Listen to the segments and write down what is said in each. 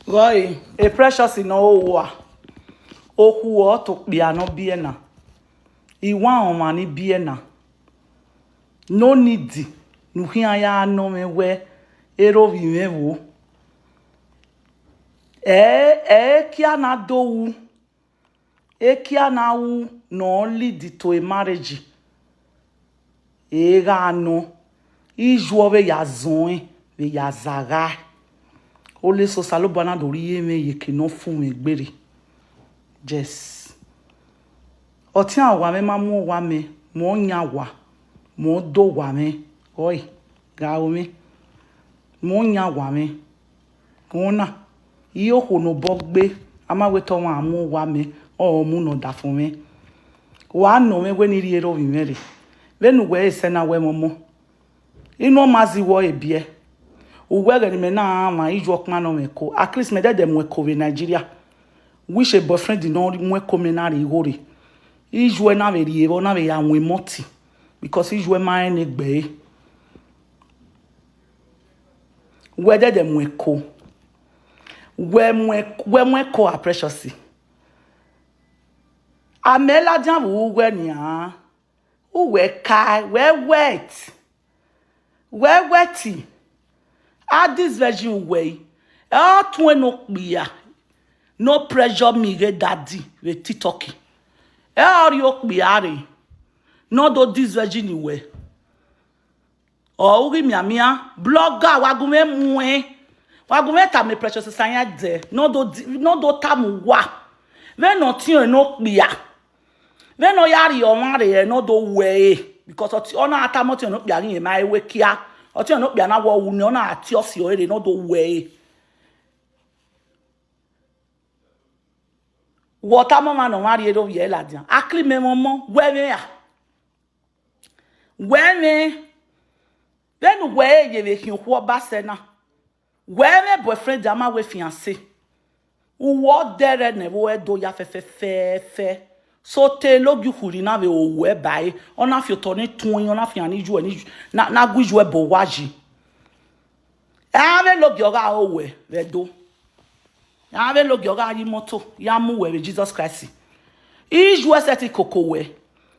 Roy, a precious in all o who ought to be no biena. Iwan on mani biena. No need. Nu hiaya no me we ero vimevo. Kia na do kia na u no lead to a marriage. Ga no. Ijuove ya zoe ve ya zaga. Ole so salo bana dori me yeke no fun me gbere. Yes. Oti awa me mamu wa me mo nya wa mo do wa me oi ga o me mo nya wa me kona iyo ko no bogbe ama we to wa mu wa me o mu no da fun me wa no me we ni ri ero vi mere venu we se na we momo inu mazi wo ebie uwe ni me na ma iju okma no me ko at least me de mo ko we Nigeria wish a boyfriend did not mwe come na ri hore iju na be ri evo na be ya nwe moti because iju ma en egbe we de mwe ko we mwe ko a precious amela jan we ni a we kai we weti at this virgin way twen no pia no pressure me get daddy with TikTok. Are you piare? No do this virgin way. Oh, give me a mia blogger wagume mwe. Wagume ta me precious sanya de. No do tamu wa. When no tin no pia. When no yari o mare no do way because ona atamoti no pia yin my we kia. Oti no pia na wo wu ni ona ati osi o ere no do way. Water mama no mari edo ye la dian akli me momo wewe ya wewe then we ye ve kin ho ba se na wewe boyfriend ama we fiancé wo dere ne wo do ya fe so te logi huri na ve o we bai ona fi to ni tun ona fi ani ju ani na guju e bo waji ave logi oga o we ve do ave logi oga yi moto ya mu we Jesus Christ iju eseti kokowe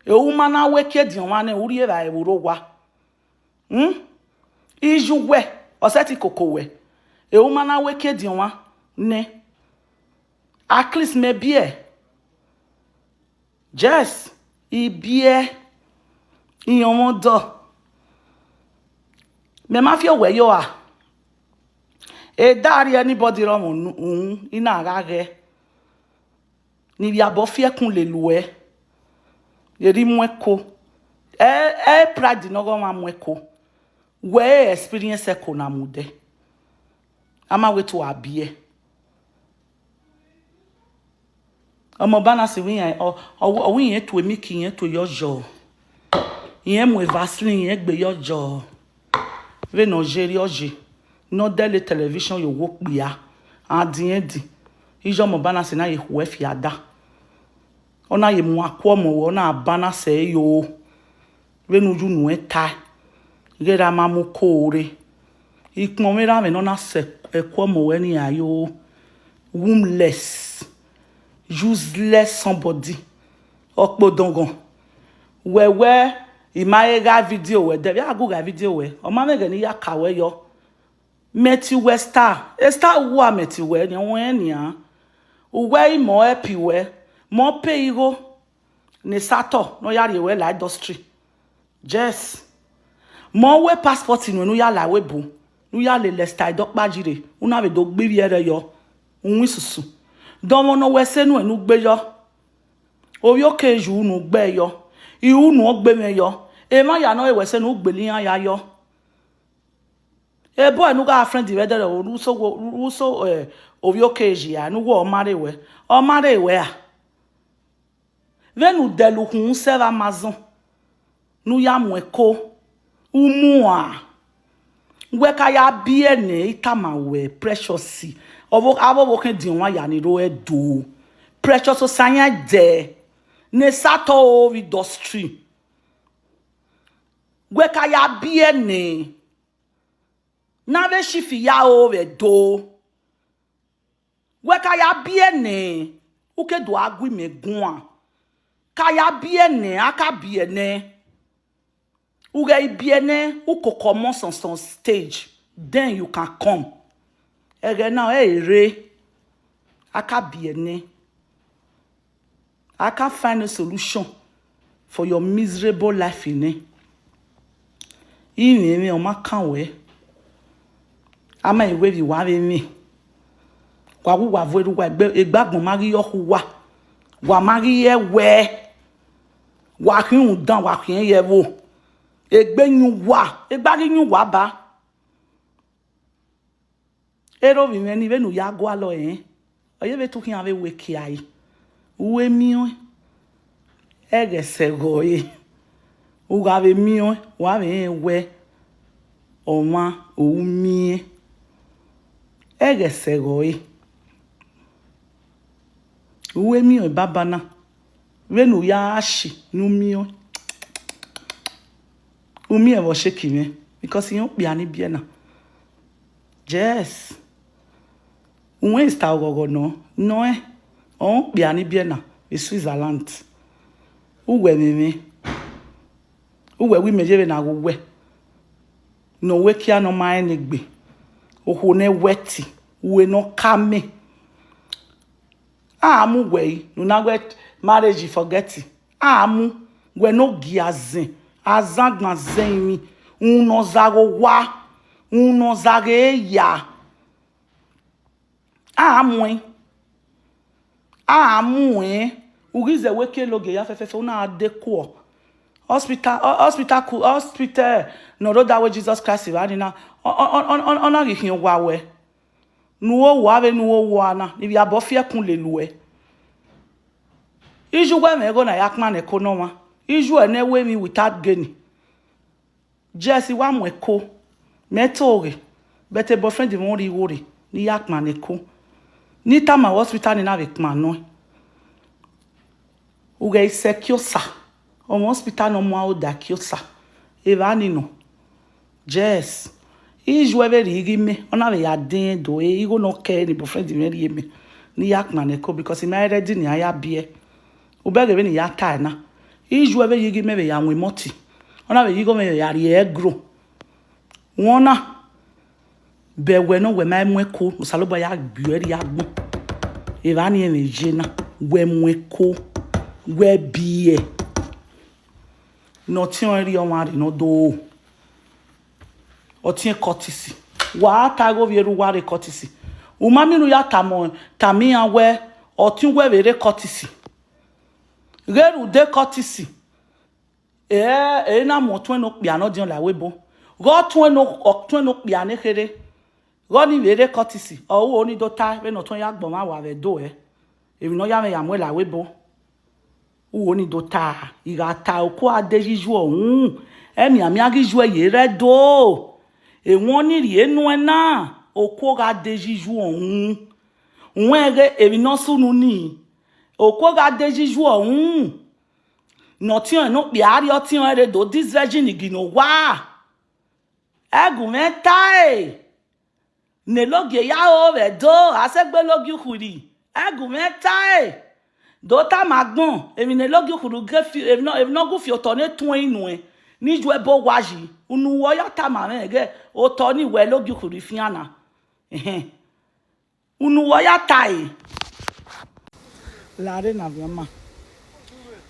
e uma na we kedi wa na uri e ba e woro wa iju we oseti kokowe e uma na we kedi wa ne at least me bie yes I bie iyon do me ma fi we yo a e dari anybody wrong ina agage ni bi abo fi ekun le luwe yeri mweko pride no go ma mweko we experience eko na mude ama we to abie omo bana se wi yan o wi yan to emi ki yan to yojo yan mo vaseline yan gbe yojo we no jeri oje no dele television yo wo pia adiendi ijo mo bana se na ye we fi ada ona ye mu akwo mo wo na bana se yo we nu ju nu eta gera ma mu kore ipon mi ra me no na se ekwo mo we ni ayo wombeless useless somebody okpodongon wewe imaega video we de ya go ga video we o ma mege ni ya kawe yo Meti we star wu a meti we ni won enia uwe mo epi we mo pe igo ni sato no yari we la industry yes mo we passport ni no ya la we bu no ya le star dokpa jire una be do gbe bi ere yo unwi susu don mo no we se nu enu gbe yo orí òkè ju nu gbe yo ihu nu ogbe me yo e ma ya no e we se nu gbe li ya yo e boy nu ga friend we there o so obi okeji ya nu wo o mare we a venu delu hun serve Amazon nu ya mu eko umu a we ka ya bie ne itama we precious abo ken din wa ya ni ro edo precious sanya de ne sato o industry we ka ya bie ne na be shifi ya o we do we kaya biene uke do agui me gwa kaya biene aka biene uge biene uko commence on son stage, then you can come ege now re aka biene aka find a solution for your miserable life in it. Even me on my canwe. Ama iwe bi wa be mi. Wa wu wa vo wa egbagbon mari yo wa. Wa mari ye we. Wa hin dan wa hin ye wo. Egbeyun wa, egbari yun wa ba. Ero bi me ni be nu ya gwa lo Oye be tu kin ave we ki ai. Uwe mi o. Ege segoye. Ugave mio wa be we oma o mi ege segoye uwe mio babana wenu ya ashi nu mio umi e wo sheki me because you be ani bia na yes unwe sta ogogo no on be ani bia na e Switzerland uwe meme uwe wi mejebe na we no we kia no ma enegbe oho ne weti we no kame amu we no na we marriage forget amu we no giazin azagna zenmi uno zago wa uno zage ya amu ugize weke loge ya fefefe una adeko hospital no that way Jesus Christ running now on give him wawe nuwo wawe nuwo wana if you abofia kun le luwe iju we me go na yakman ekonoma iju ene we mi without gain Jesse wa mweko metore bete boyfriend de mori wori ni yakman eko ni tama hospital ni na vekman no uge secure on hospital no mo da kiosa evani no yes iju every igime ona be ya den do e go no care ni boyfriend me ri me ni yakman eko because he married ni aya bie ubege be ni ya ta na iju every igime be ya nwe moti ona be yigo me ya ri egro wona be we no we mai mweko musaloba ya gbueri agbon evani e meje na we mweko we bie no ti on ri on ari no do o ti kotisi wa ta go vieru wa re kotisi o ma mi ru ya tamo tami awe o ti we vere kotisi geru de kotisi na mo tun no pia no dion la webo go tun no pia ne kere go ni vere kotisi o wo ni do ta be no tun ya gbon ma wa ve do ebi no ya me ya mo la webo uwo ni do ta iga ta oko adejiju ohun emi ami agiju eye re do won ni ri enu na oko ga adejiju ohun won ebi no sunu ni oko ga adejiju ohun no ti on no pe ari o ti on re do this virgin igino wa egun meta ne logie ya o re do asegbe logi khuri egun meta Dota magbon emi ne logi khuru gefi emi no go fi otone tun inu ni ju ebo waji unu wo ya ta ma me ge otoni we logi khuru fiana unu wo ya tai la re na biama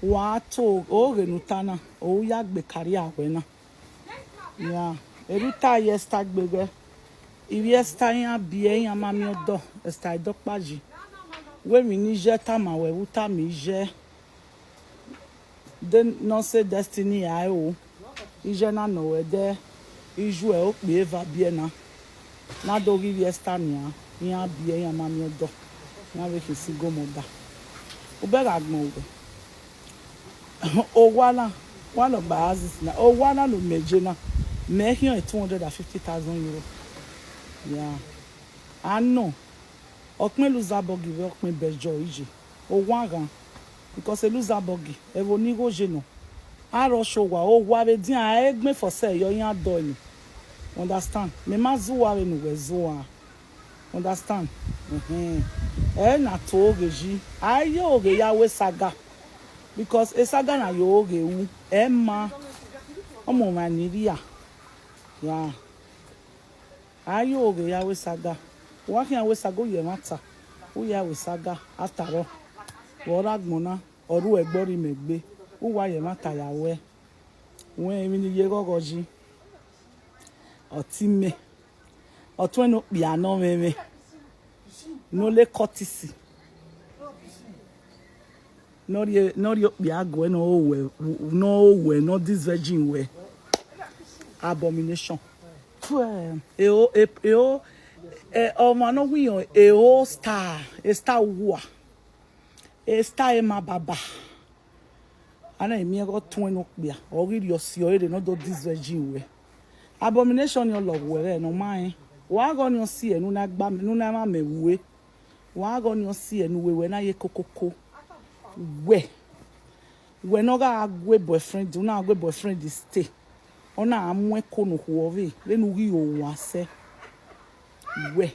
wa to o renutana o ya gbe kari awe na ya eruta yesta gbege ibi esta yan bi yan ma mi odo esta idopaji we mi ni je ta ma we uta mi je den no say destiny ai o ije na no we de iju e o pe eva bie na do gi esta nia yan bie yan ma mi odo na we ki si go mo da o be ga gbon o wala one of bazis na o wala no meje na me here 250,000 euro yeah I know okme luzabogi we okme bejo ije o wagan because e luzabogi e wo ni go je no aro showa o wa be din a egme for say yo yan do ni understand me ma zu wa we no we zu wa Understand? Na to ogeji. Aye oge ya we saga. Because a saga na yo oge u. Emma. Omo maniria. Yeah. Aye oge ya we saga. Wakin ya we saga ye mata. U ya we saga after all. Wora gbona. Oru egbori megbe. U wa ye mata ya we. When emi ni ye gogoji. Otime. Otweno piano meme. No le courtesy. Not your piago no this virgin way. Abomination. Mano we a star war. A star ema baba. Ana emi got 20 bia. Or read your see not do this virgin way. Abomination your love we no mind. Wa go no see enu na gba nu na ma mewe. Wa go no see enu we na ye kokoko. We no ga agwe boyfriend, do na agwe boyfriend is stay. Ona amwe kono huove, le nu ri o wase. We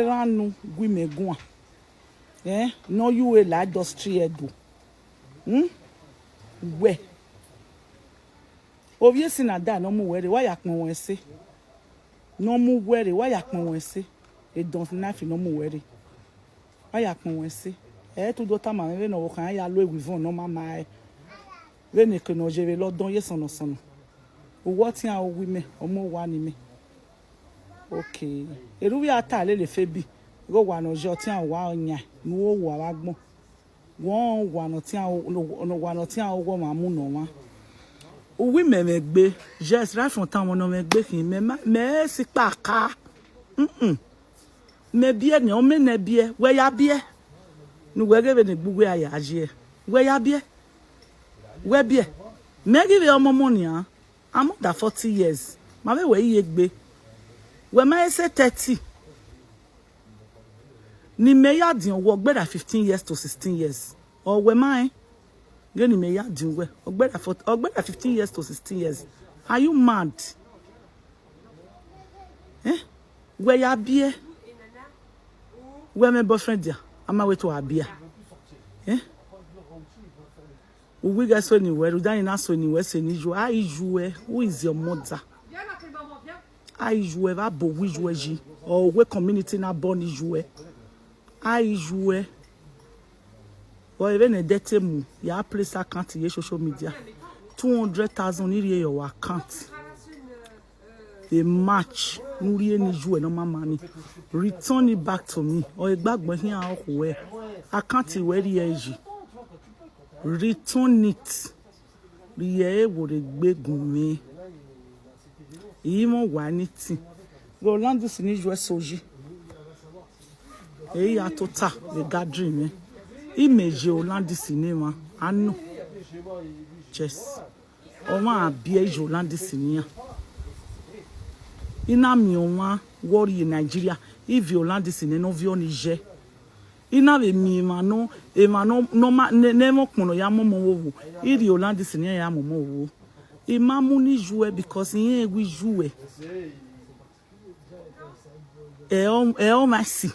ranu gwi megun. No you a la industry edo. We obviously na da no mu were, why yakpon won se? No mu were, why yakpon won se? E don knife no mu were. Why yakpon won se? Tout d'autant ma mère no kan ya lo egwivon no mama we ne ke no jere lo don ye sono sono owo ti an owi me omo wa ni me okay eru wi ata le fe bi go wa no jo ti an wa onya ni wo wa wa gbon won wa no ti an no wa no ti an owo ma mu no wa owi me gbe just right from time no me gbe kin me si pa ka me bie ni o me na bie we ya bie nu wege be gbugbe aya aje we ya bie we bie me give your money I'm more than 40 years ma be we ye gbe we ma say 30 ni me ya din wo gbeda 15 years to 16 years or we ma ge ni me ya din we ogbeda 15 years to 16 years are you mad we ya bie we me boyfriend dia ama we to abia we guys so anywhere dan na so anywhere se ni jo ai jouer who is your mother ai jouer va bo we jouer ji or we community na born jouer ai jouer or even a dete mu ya place account ye social media 200,000 ni your account a match nuri ni jouer no mama ni return it back to me or egbagbo hin a owe account we ri eji return it riye wo re gbegun mi imo wa ni ti Rolando si ni jouer soji e ya tota the gathering me image Rolando si ni ma anu yes o ma bia Rolando si ni ina mi onwa worry in Nigeria if Rolando si ni no vi Niger ina be mi ma no e ma no ma ne mo pono ya mo wo iri Rolando si ni ya mo wo e ma mu ni jouer because yin egui jouer e o ma si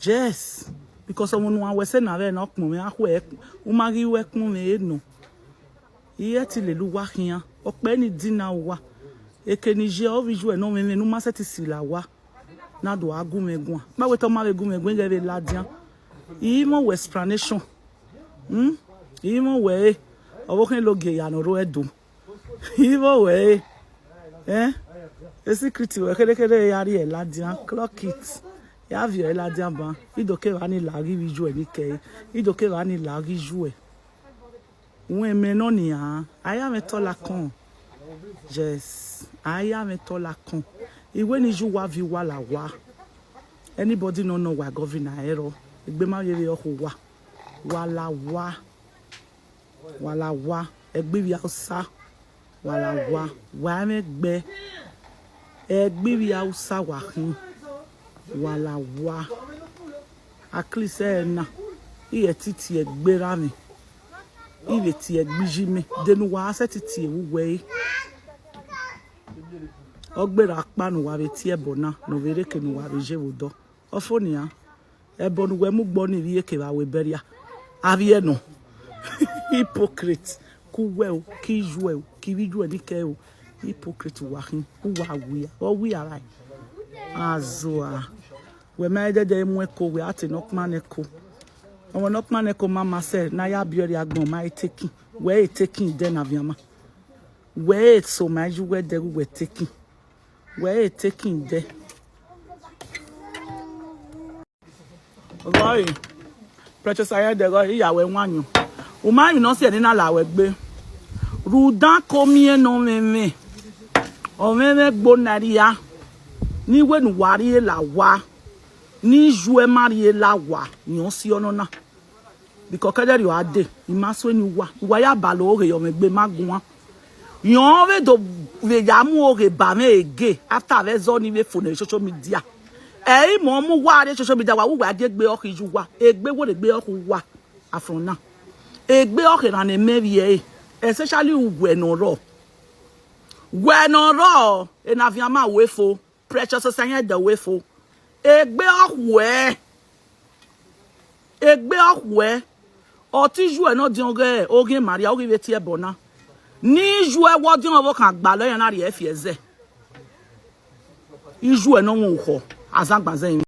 yes because someone wan we say na ve na pon me ahwe o ma ri we kun me no iye ti le lu wa kian ope ni dina wa ekenije o vi jouer no me no ma se ti si la wa na do agumegun ma we to ma we gumegun ge be ladian imo we explanation imo we owo kin lo ge ya no ro edun imo we the secret we kede ya ri e ladian clock it ya vi e ladian ban idoke wa ni la ri vi jouer ni ke idoke wa ni la ri jouer won me no ni aya me to la kan yes aya me to la kan iwe ni ju wa vi wa la wa anybody no know wa governor ero egbe ma yere oku wa la wa egbe wi Hausa wa la wa me gbe egbe wi Hausa wa hin wa la wa aklise na iye titi egbe ra mi iye ti egbiji mi denu wa se titi ewuwe Ogbera akpanu wa beti ebona no vere ke no wa beje wodo. Ofonia. Ebonu we mu gbo ni ri eke wa we beria. Avie no. Hypocrite. Ku we o, ki ju e, ki vi ju e ni ke o. Hypocrite wa hin. Ku wa we. O we ara. Azoa. We made de mu eko we ati nokman eko. Omo nokman eko mama say na ya biori agbon ma taking. We taking den aviama. We so my you we de we taking. We taking de. Oi. Precious aya de go iyawe wanyu. O ma you no se ni na lawe gbe. Rudan komie no meme. O meme gbonaria. Ni we nu wari la wa. Ni jouer marié la wa yon si onona because kede yo ade imaso ni wa ya balo ore yo megbe magun yon we do we ya mu ore ba me ege after ve zo ni we phone social media e mo mu wa re social media wa wa de gbe o ju wa egbe wo de gbe o wa afrona egbe o ke na ne merie especially we no ro e na viama we fo precious sanya de we fo egbe ohwe oti ju e no di onge oge maria oge beti e bona ni ju e wo di on wo kan gba lo yan na re e fi eze iju e no won ho azagbazen